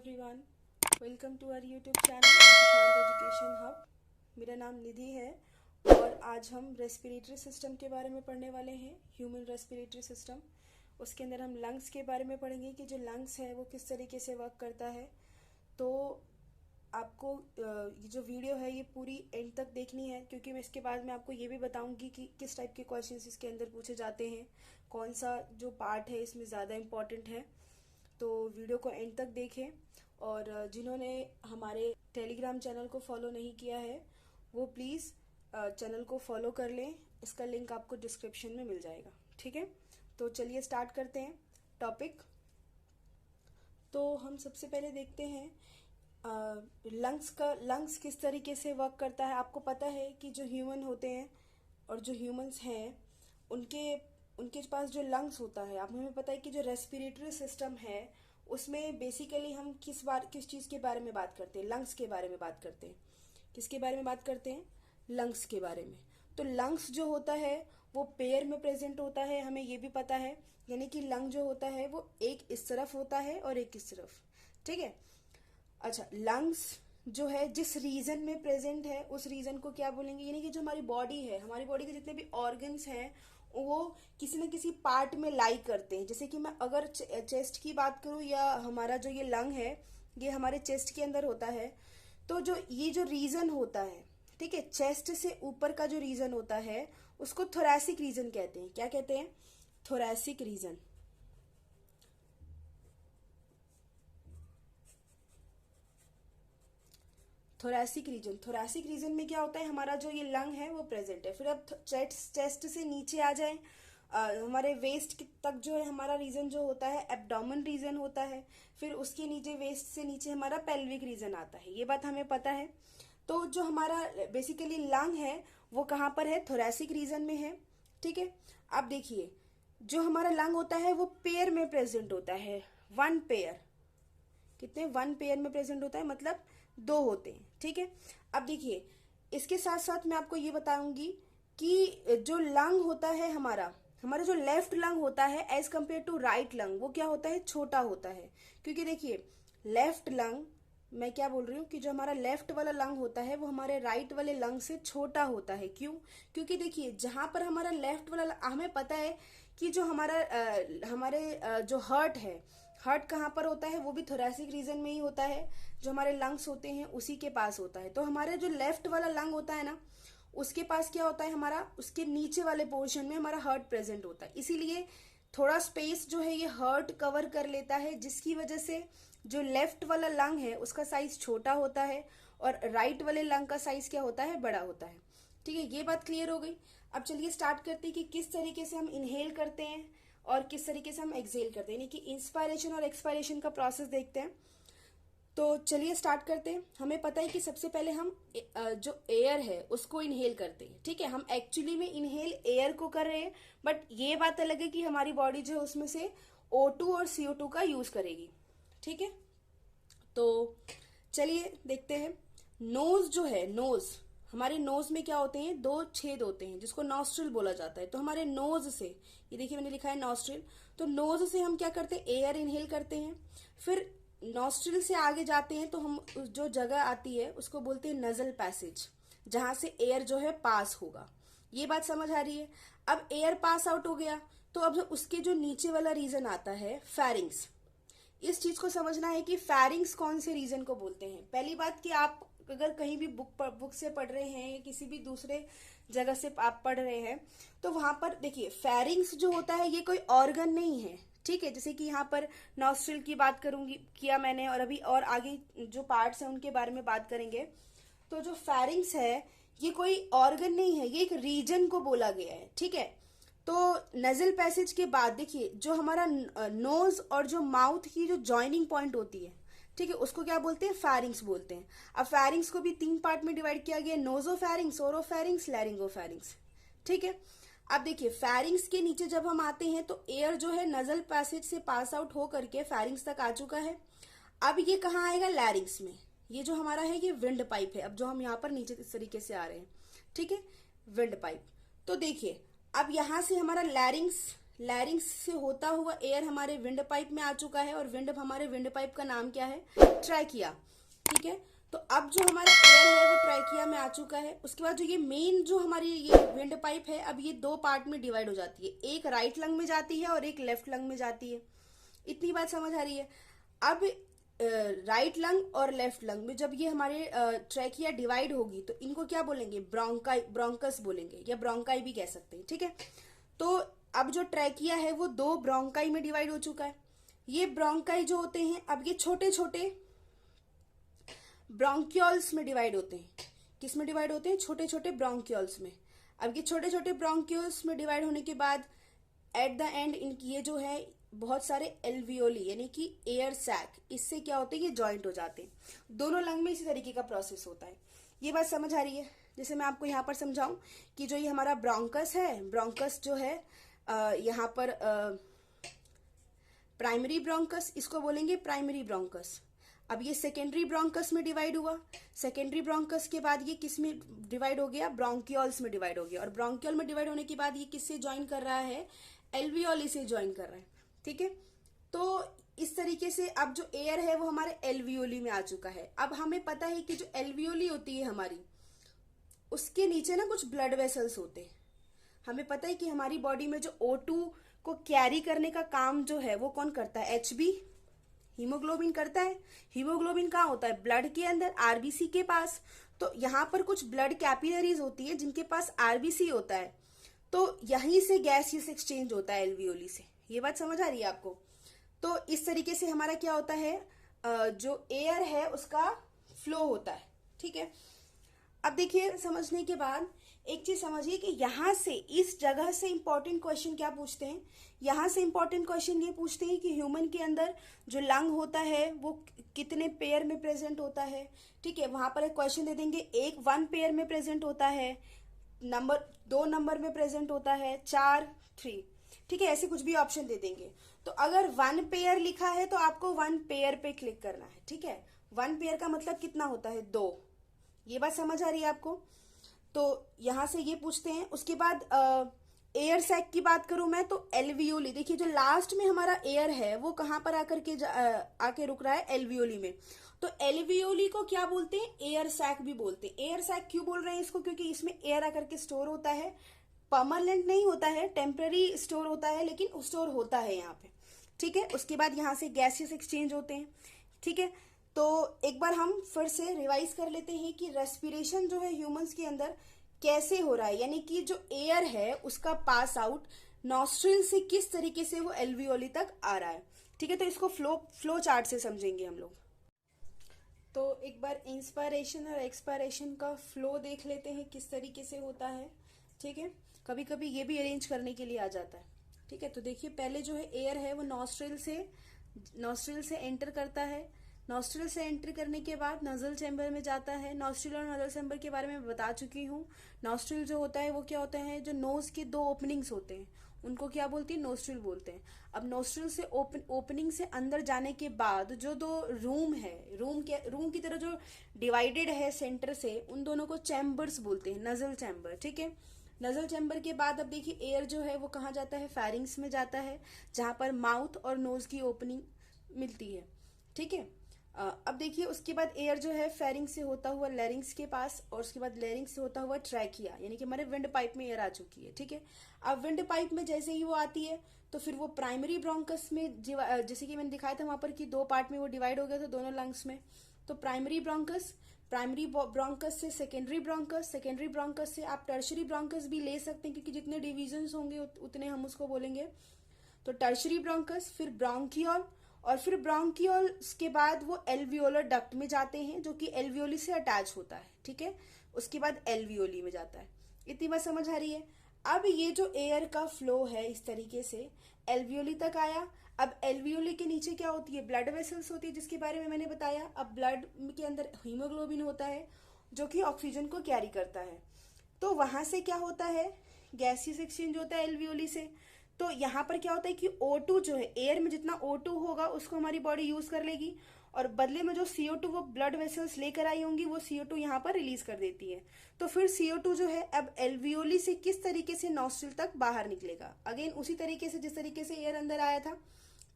Everyone, welcome to our YouTube channel Shant education hub. मेरा नाम निधि है और आज हम रेस्पिरेटरी सिस्टम के बारे में पढ़ने वाले हैं। ह्यूमन रेस्पिरेटरी सिस्टम, उसके अंदर हम लंग्स के बारे में पढ़ेंगे कि जो लंग्स है वो किस तरीके से वर्क करता है। तो आपको ये जो वीडियो है ये पूरी एंड तक देखनी है, क्योंकि मैं इसके बाद में आपको ये भी बताऊंगी कि किस टाइप के क्वेश्चंस इसके अंदर पूछे जाते हैं, कौन सा जो पार्ट है इसमें ज़्यादा इम्पॉर्टेंट है। तो वीडियो को एंड तक देखें और जिन्होंने हमारे टेलीग्राम चैनल को फॉलो नहीं किया है वो प्लीज़ चैनल को फॉलो कर लें। इसका लिंक आपको डिस्क्रिप्शन में मिल जाएगा, ठीक है। तो चलिए स्टार्ट करते हैं टॉपिक। तो हम सबसे पहले देखते हैं लंग्स किस तरीके से वर्क करता है। आपको पता है कि जो ह्यूमन होते हैं और जो ह्यूमंस हैं उनके उनके पास जो लंग्स होता है, आप हमें पता है कि जो रेस्पिरेटरी सिस्टम है उसमें बेसिकली हम किस चीज़ के बारे में बात करते हैं, लंग्स के बारे में बात करते हैं। किसके बारे में बात करते हैं? लंग्स के बारे में। तो लंग्स जो होता है वो पेयर में प्रेजेंट होता है, हमें ये भी पता है। यानी कि लंग जो होता है वो एक इस तरफ होता है और एक इस तरफ, ठीक है। अच्छा, लंग्स जो है जिस रीजन में प्रेजेंट है उस रीजन को क्या बोलेंगे? यानी कि जो हमारी बॉडी है, हमारी बॉडी के जितने भी ऑर्गन्स हैं वो किसी न किसी पार्ट में लाई करते हैं। जैसे कि मैं अगर चेस्ट की बात करूं, या हमारा जो ये लंग है ये हमारे चेस्ट के अंदर होता है, तो जो ये जो रीजन होता है, ठीक है, चेस्ट से ऊपर का जो रीजन होता है उसको थोरैसिक रीजन कहते हैं। क्या कहते हैं? Thoracic reason. थोरैसिक रीजन में क्या होता है? हमारा जो ये लंग है वो प्रेजेंट है। फिर अब चेस्ट से नीचे आ जाए, हमारे वेस्ट तक जो है हमारा रीजन जो होता है एब्डोमेन रीजन होता है। फिर उसके नीचे वेस्ट से नीचे हमारा पेल्विक रीजन आता है। ये बात हमें पता है। तो जो हमारा बेसिकली लंग है वो कहाँ पर है? थोरैसिक रीजन में है, ठीक है। अब देखिए, जो हमारा लंग होता है वो पेयर में प्रेजेंट होता है। वन पेयर, कितने? वन पेयर में प्रेजेंट होता है, मतलब दो होते हैं, ठीक है। अब देखिए, इसके साथ साथ मैं आपको ये बताऊंगी कि जो लंग होता है हमारा हमारा जो लेफ्ट लंग होता है as compare to right lung, वो क्या होता है? छोटा होता है। क्योंकि देखिए, लेफ्ट लंग, मैं क्या बोल रही हूँ कि जो हमारा लेफ्ट वाला लंग होता है वो हमारे राइट वाले लंग से छोटा होता है। क्यों? क्योंकि देखिए, जहां पर हमारा लेफ्ट वाला हमें पता है कि जो हमारे जो हार्ट है, हार्ट कहाँ पर होता है? वो भी थोरैसिक रीजन में ही होता है। जो हमारे लंग्स होते हैं उसी के पास होता है। तो हमारे जो लेफ्ट वाला लंग होता है ना, उसके पास क्या होता है? हमारा उसके नीचे वाले पोर्शन में हमारा हार्ट प्रेजेंट होता है। इसीलिए थोड़ा स्पेस जो है ये हार्ट कवर कर लेता है, जिसकी वजह से जो लेफ्ट वाला लंग है उसका साइज छोटा होता है और राइट वाले लंग का साइज क्या होता है? बड़ा होता है, ठीक है। ये बात क्लियर हो गई। अब चलिए स्टार्ट करते हैं कि किस तरीके से हम इनहेल करते हैं और किस तरीके से हम एक्सहेल करते हैं, यानी कि इंस्पायरेशन और एक्सपायरेशन का प्रोसेस देखते हैं। तो चलिए स्टार्ट करते हैं। हमें पता है कि सबसे पहले हम जो एयर है उसको इनहेल करते हैं, ठीक है। हम एक्चुअली में इनहेल एयर को कर रहे हैं, बट ये बात अलग है कि हमारी बॉडी जो है उसमें से O2 और CO2 का यूज करेगी, ठीक है। तो चलिए देखते हैं। नोज जो है, नोज, हमारे नोज में क्या होते हैं? दो छेद होते हैं जिसको नॉस्ट्रिल बोला जाता है। तो हमारे नोज से, ये देखिए मैंने लिखा है नॉस्ट्रिल, तो नोज से हम क्या करते हैं? एयर इनहेल करते हैं। फिर नॉस्ट्रिल से आगे जाते हैं तो हम जो जगह आती है उसको बोलते हैं नजल पैसेज, जहां से एयर जो है पास होगा। ये बात समझ आ रही है? अब एयर पास आउट हो गया तो अब उसके जो नीचे वाला रीजन आता है फेरिंग्स, इस चीज को समझना है कि फेरिंग्स कौन से रीजन को बोलते हैं। पहली बात कि आप अगर कहीं भी बुक से पढ़ रहे हैं या किसी भी दूसरे जगह से आप पढ़ रहे हैं तो वहां पर देखिए, फेरिंग्स जो होता है ये कोई ऑर्गन नहीं है, ठीक है। जैसे कि यहाँ पर नॉस्ट्रिल की बात करूंगी, किया मैंने, और अभी और आगे जो पार्ट्स हैं उनके बारे में बात करेंगे। तो जो फेरिंग्स है ये कोई ऑर्गन नहीं है, ये एक रीजन को बोला गया है, ठीक है। तो नजल पैसेज के बाद देखिए, जो हमारा नोज और जो माउथ की जो जॉइनिंग पॉइंट होती है, ठीक है, उसको क्या बोलते हैं? फेरिंग्स बोलते हैं। अब फेरिंग्स को भी तीन पार्ट में डिवाइड किया गया, नोजोफेरिंग्स, ओरोफेरिंग्स, लैरिंगोफेरिंग्स, ठीक है। अब देखिए, फेरिंग्स के नीचे जब हम आते हैं तो एयर जो है नजल पैसेज से पास आउट हो करके फेरिंग्स तक आ चुका है। अब ये कहाँ आएगा? लैरिंग्स में। ये जो हमारा है ये विंड पाइप है। अब जो हम यहाँ पर नीचे इस तरीके से आ रहे हैं, ठीक है, विंड पाइप। तो देखिए, अब यहां से हमारा लैरिंग्स लैरिंग्स से होता हुआ एयर हमारे विंड पाइप में आ चुका है, और हमारे विंड पाइप का नाम क्या है? ट्रैकिया। ठीक है, तो अब जो हमारा एयर है वो ट्रैकिया में आ चुका है। उसके बाद जो ये मेन जो हमारी ये विंड पाइप है, अब ये दो पार्ट में डिवाइड हो जाती है, एक राइट लंग में जाती है और एक लेफ्ट लंग में जाती है। इतनी बात समझ आ रही है? अब राइट लंग और लेफ्ट लंग में जब ये हमारे ट्रैकिया डिवाइड होगी तो इनको क्या बोलेंगे? ब्रोंकस बोलेंगे, या ब्रोंकाई भी कह सकते हैं। ठीक है, तो अब जो ट्रैकिया है वो दो ब्रोंकाई में डिवाइड हो चुका है। ये ब्रोंकाई जो होते हैं, अब ये छोटे छोटे ब्रोंक्यूल्स में डिवाइड होते हैं। किस में डिवाइड होते हैं? छोटे छोटे ब्रोंक्यूल्स में। अब ये छोटे छोटे ब्रोंक्यूल्स में डिवाइड होने के बाद एट द एंड इनकी ये जो है बहुत सारे एल्वियोली यानी कि एयर सैक, इससे क्या होते हैं? ये जॉइंट हो जाते हैं। दोनों लंग में इसी तरीके का प्रोसेस होता है। ये बात समझ आ रही है? जैसे मैं आपको यहाँ पर समझाऊं कि जो ये हमारा ब्रोंकस है, ब्रोंकस जो है यहाँ पर प्राइमरी ब्रोंकस, इसको बोलेंगे प्राइमरी ब्रोंकस। अब ये सेकेंडरी ब्रोंकस में डिवाइड हुआ। सेकेंडरी ब्रोंकस के बाद ये किस में डिवाइड हो गया? ब्रोंक्यूल्स में डिवाइड हो गया। और ब्रोंक्यूल में डिवाइड होने के बाद ये किससे ज्वाइन कर रहा है? एल्वियोली से ज्वाइन कर रहा है। ठीक है, तो इस तरीके से अब जो एयर है वो हमारे एल्वियोली में आ चुका है। अब हमें पता है कि जो एल्वियोली होती है हमारी, उसके नीचे ना कुछ ब्लड वेसल्स होते हैं। हमें पता है कि हमारी बॉडी में जो O2 को कैरी करने का काम जो है वो कौन करता है? HB, हीमोग्लोबिन करता है। हीमोग्लोबिन कहाँ होता है? ब्लड के अंदर, आरबीसी के पास। तो यहाँ पर कुछ ब्लड कैपिलरीज होती है जिनके पास आरबीसी होता है, तो यहीं से गैसियस एक्सचेंज होता है एल्वियोली से। ये बात समझ आ रही है आपको? तो इस तरीके से हमारा क्या होता है, जो एयर है उसका फ्लो होता है। ठीक है, अब देखिए समझने के बाद एक चीज समझिए कि यहाँ से, इस जगह से इंपॉर्टेंट क्वेश्चन क्या पूछते हैं? यहाँ से इंपॉर्टेंट क्वेश्चन ये पूछते हैं कि ह्यूमन के अंदर जो लंग होता है वो कितने पेयर में प्रेजेंट होता है। ठीक है, वहां पर एक क्वेश्चन दे देंगे, एक 1 पेयर में प्रेजेंट होता है, नंबर 2 नंबर में प्रेजेंट होता है, 4 3। ठीक है, ऐसे कुछ भी ऑप्शन दे देंगे। तो अगर 1 पेयर लिखा है तो आपको 1 पेयर पे क्लिक करना है। ठीक है, 1 पेयर का मतलब कितना होता है? 2। ये बात समझ आ रही है आपको? तो यहां से ये पूछते हैं। उसके बाद एयर सैक की बात करूं मैं तो एल्वियोली, देखिए जो लास्ट में हमारा एयर है वो कहां पर आकर के आके रुक रहा है? एल्वियोली में। तो एल्वियोली को क्या बोलते हैं? एयर सैक भी बोलते हैं। एयर सैक क्यों बोल रहे हैं इसको? क्योंकि इसमें एयर आकर के स्टोर होता है। परमानेंट नहीं होता है, टेम्पररी स्टोर होता है, लेकिन स्टोर होता है यहाँ पे। ठीक है, उसके बाद यहाँ से गैसेस एक्सचेंज होते हैं। ठीक है, तो एक बार हम फिर से रिवाइज कर लेते हैं कि रेस्पिरेशन जो है ह्यूमंस के अंदर कैसे हो रहा है, यानी कि जो एयर है उसका पास आउट नॉस्ट्रिल से किस तरीके से वो एल्वियोली तक आ रहा है। ठीक है, तो इसको फ्लो चार्ट से समझेंगे हम लोग। तो एक बार इंस्पायरेशन और एक्सपायरेशन का फ्लो देख लेते हैं किस तरीके से होता है। ठीक है, कभी कभी ये भी अरेंज करने के लिए आ जाता है। ठीक है, तो देखिए पहले जो है एयर है वो नॉस्ट्रिल से एंटर करता है। नॉस्ट्रिल से एंटर करने के बाद नजल चैम्बर में जाता है। नॉस्ट्रिल और नजल चैम्बर के बारे में बता चुकी हूँ। नॉस्ट्रिल जो होता है वो क्या होता है? जो नोज के 2 ओपनिंग्स होते हैं उनको क्या बोलते हैं? नोस्ट्रिल बोलते हैं। अब नोस्ट्रिल से ओपनिंग से अंदर जाने के बाद जो 2 रूम है, रूम की तरह जो डिवाइडेड है सेंटर से, उन दोनों को चैम्बर्स बोलते हैं, नजल चैम्बर। ठीक है, नजल चैम्बर के बाद अब देखिए एयर जो है वो कहाँ जाता है? फेरिंग्स में जाता है, जहां पर माउथ और नोज की ओपनिंग मिलती है। ठीक है, अब देखिए उसके बाद एयर जो है फेरिंग्स से होता हुआ लैरिंग्स के पास, और उसके बाद लैरिंग्स से होता हुआ ट्रैकिया, यानी कि हमारे विंड पाइप में एयर आ चुकी है। ठीक है, अब विंड पाइप में जैसे ही वो आती है तो फिर वो प्राइमरी ब्रोंकस में, जैसे कि मैंने दिखाया था वहां पर कि 2 पार्ट में वो डिवाइड हो गया था दोनों लंग्स में। तो प्राइमरी ब्रोंकस से सेकेंडरी ब्रोंकस से आप टर्शरी ब्रोंकस भी ले सकते हैं, क्योंकि जितने डिविजन होंगे उतने हम उसको बोलेंगे। तो टर्शरी ब्रोंकस, फिर ब्रोंकियोल, और फिर ब्रोंकियोल के बाद वो एल्वियोलर डक्ट में जाते हैं जो कि एल्वियोली से अटैच होता है। ठीक है, उसके बाद एल्वियोली में जाता है। इतनी बात समझ आ रही है? अब ये जो एयर का फ्लो है इस तरीके से एल्वियोली तक आया। अब एल्वियोली के नीचे क्या होती है? ब्लड वेसल्स होती है, जिसके बारे में मैंने बताया। अब ब्लड के अंदर हीमोग्लोबिन होता है जो कि ऑक्सीजन को कैरी करता है। तो वहां से क्या होता है? गैसियस एक्सचेंज होता है एल्वियोली से। तो यहाँ पर क्या होता है कि O2 जो है, एयर में जितना O2 होगा उसको हमारी बॉडी यूज कर लेगी, और बदले में जो CO2 वो ब्लड वेसल्स लेकर आई होंगी वो CO2 यहाँ पर रिलीज कर देती है। तो फिर CO2 जो है अब एल्वियोली से किस तरीके से नॉस्ट्रिल तक बाहर निकलेगा, अगेन उसी तरीके से जिस तरीके से एयर अंदर आया था,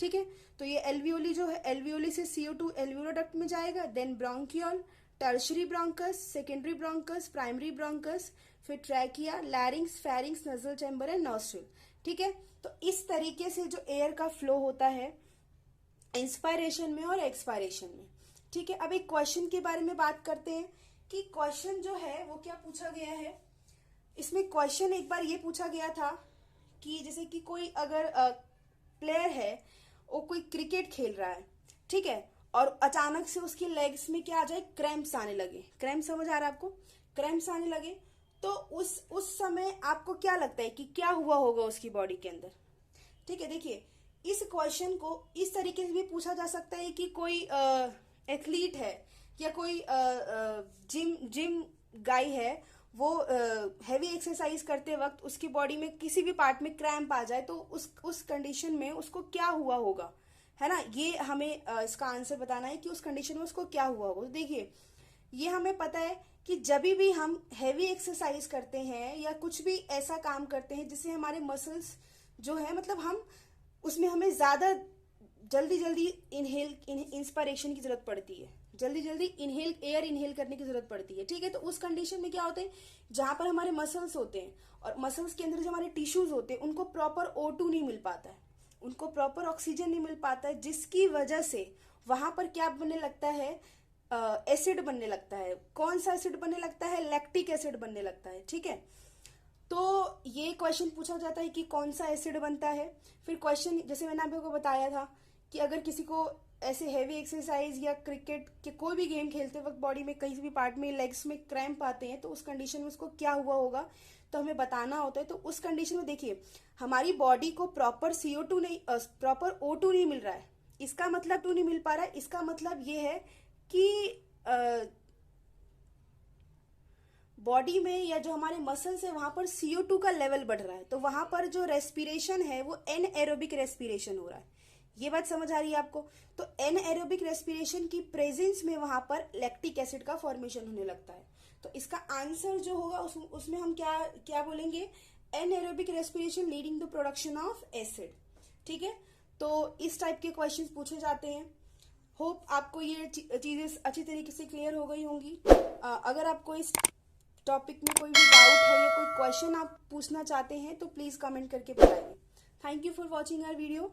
ठीक है। तो ये एल्वियोली जो है, एल्वियोली से CO2 एल्वियोलर डक्ट में जाएगा, then bronchiole, tertiary bronchus, secondary bronchus, primary bronchus, फिर trachea, larynx, pharynx, nasal chamber and nostril, ठीक है। तो इस तरीके से जो एयर का फ्लो होता है इंस्पायरेशन में और एक्सपायरेशन में, ठीक है। अब एक क्वेश्चन के बारे में बात करते हैं कि क्वेश्चन जो है वो क्या पूछा गया है। इसमें क्वेश्चन एक बार ये पूछा गया था कि जैसे कि कोई अगर प्लेयर है, वो कोई क्रिकेट खेल रहा है, ठीक है, और अचानक से उसकी लेग्स में क्या आ जाए, क्रैम्प्स आने लगे। क्रैम्प समझ आ रहा है आपको, क्रैम्प्स आने लगे, तो उस समय आपको क्या लगता है कि क्या हुआ होगा उसकी बॉडी के अंदर, ठीक है। देखिए इस क्वेश्चन को इस तरीके से भी पूछा जा सकता है कि कोई एथलीट है या कोई जिम गाय है, वो हैवी एक्सरसाइज करते वक्त उसकी बॉडी में किसी भी पार्ट में क्रैम्प आ जाए, तो उस कंडीशन में उसको क्या हुआ होगा, है ना। ये हमें इसका आंसर बताना है कि उस कंडीशन में उसको क्या हुआ होगा। तो देखिए ये हमें पता है कि जब भी हम हैवी एक्सरसाइज करते हैं या कुछ भी ऐसा काम करते हैं जिससे हमारे मसल्स जो है, मतलब हम उसमें हमें ज्यादा जल्दी इंस्पायरेशन की जरूरत पड़ती है, जल्दी एयर इनहेल करने की जरूरत पड़ती है, ठीक है। तो उस कंडीशन में क्या होता है, जहां पर हमारे मसल्स होते हैं और मसल्स के अंदर जो हमारे टिश्यूज होते हैं उनको प्रॉपर O2 नहीं मिल पाता है, उनको प्रॉपर ऑक्सीजन नहीं मिल पाता है, जिसकी वजह से वहां पर क्या बनने लगता है, एसिड बनने लगता है। कौन सा एसिड बनने लगता है, लैक्टिक एसिड बनने लगता है, ठीक है। तो ये क्वेश्चन पूछा जाता है कि कौन सा एसिड बनता है। फिर क्वेश्चन जैसे मैंने आपको बताया था कि अगर किसी को ऐसे हैवी एक्सरसाइज या क्रिकेट के कोई भी गेम खेलते वक्त बॉडी में कहीं भी पार्ट में लेग्स में क्रैम्प आते हैं, तो उस कंडीशन में उसको क्या हुआ होगा तो हमें बताना होता है। तो उस कंडीशन में देखिए हमारी बॉडी को प्रॉपर CO2 नहीं, प्रॉपर O2 नहीं मिल रहा है, इसका मतलब टू नहीं मिल पा रहा है, इसका मतलब ये है कि बॉडी में या जो हमारे मसल्स है वहां पर CO2 का लेवल बढ़ रहा है, तो वहां पर जो रेस्पिरेशन है वो एनएरोबिक रेस्पिरेशन हो रहा है। ये बात समझ आ रही है आपको। तो एनएरोबिक रेस्पिरेशन की प्रेजेंस में वहां पर लैक्टिक एसिड का फॉर्मेशन होने लगता है। तो इसका आंसर जो होगा उसमें हम क्या क्या बोलेंगे, anaerobic respiration leading to production of acid, ठीक है। तो इस टाइप के क्वेश्चंस पूछे जाते हैं। होप आपको ये चीजें अच्छी तरीके से क्लियर हो गई होंगी। अगर आपको इस टॉपिक में कोई भी डाउट है या कोई क्वेश्चन आप पूछना चाहते हैं तो प्लीज कमेंट करके बताइए। Thank you for watching our video.